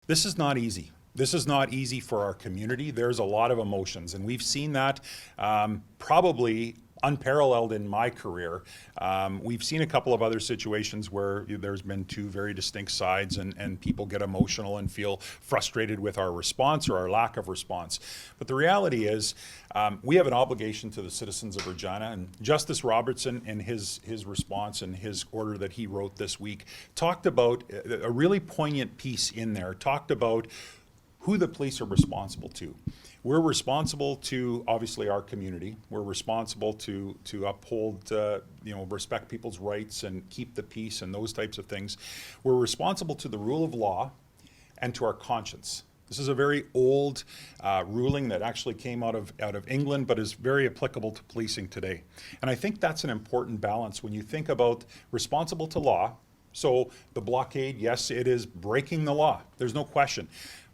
This is not easy. This is not easy for our community. There's a lot of emotions, and we've seen that probably unparalleled in my career. We've seen a couple of other situations where there's been two very distinct sides, and people get emotional and feel frustrated with our response or our lack of response. But the reality is, we have an obligation to the citizens of Regina, and Justice Robertson, in his response and his order that he wrote this week, talked about a really poignant piece in there, talked about who the police are responsible to. We're responsible to, obviously, our community. We're responsible to uphold, respect people's rights and keep the peace and those types of things. We're responsible to the rule of law and to our conscience. This is a very old ruling that actually came out of England, but is very applicable to policing today. And I think that's an important balance when you think about responsible to law. So the blockade, yes, it is breaking the law. There's no question.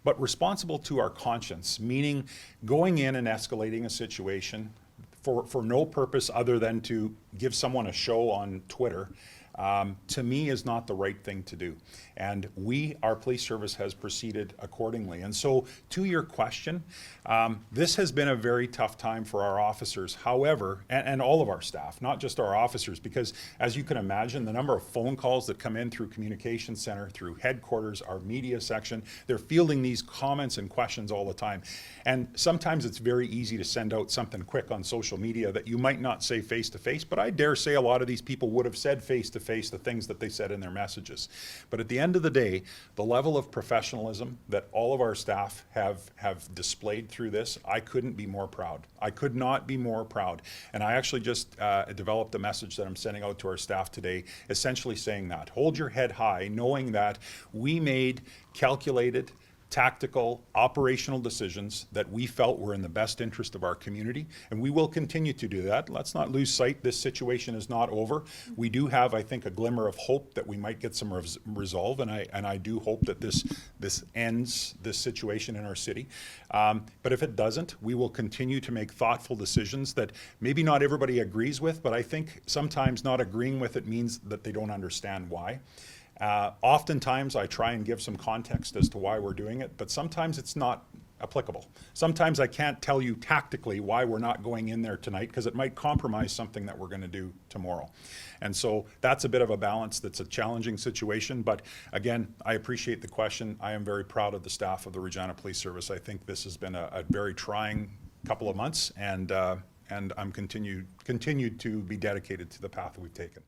But responsible to our conscience, meaning going in and escalating a situation for no purpose other than to give someone a show on Twitter, to me is not the right thing to do. And our police service has proceeded accordingly. And so to your question, this has been a very tough time for our officers, however, and all of our staff, not just our officers, because as you can imagine, the number of phone calls that come in through communication center, through headquarters, our media section, they're fielding these comments and questions all the time. And sometimes it's very easy to send out something quick on social media that you might not say face to face, but I dare say a lot of these people would have said face to face the things that they said in their messages. But at the end of the day, the level of professionalism that all of our staff have displayed through this, I couldn't be more proud. I could not be more proud. And I actually just developed a message that I'm sending out to our staff today, essentially saying that. Hold your head high, knowing that we made calculated, tactical, operational decisions that we felt were in the best interest of our community, and we will continue to do that. Let's not lose sight. This situation is not over. We do have, I think, a glimmer of hope that we might get some resolve, and I do hope that this ends this situation in our city. But if it doesn't, we will continue to make thoughtful decisions that maybe not everybody agrees with, but I think sometimes not agreeing with it means that they don't understand why. Oftentimes I try and give some context as to why we're doing it, but sometimes it's not applicable. Sometimes I can't tell you tactically why we're not going in there tonight because it might compromise something that we're going to do tomorrow. And so that's a bit of a balance. That's a challenging situation, but again, I appreciate the question. I am very proud of the staff of the Regina Police Service. I think this has been a very trying couple of months, and I'm continued to be dedicated to the path that we've taken.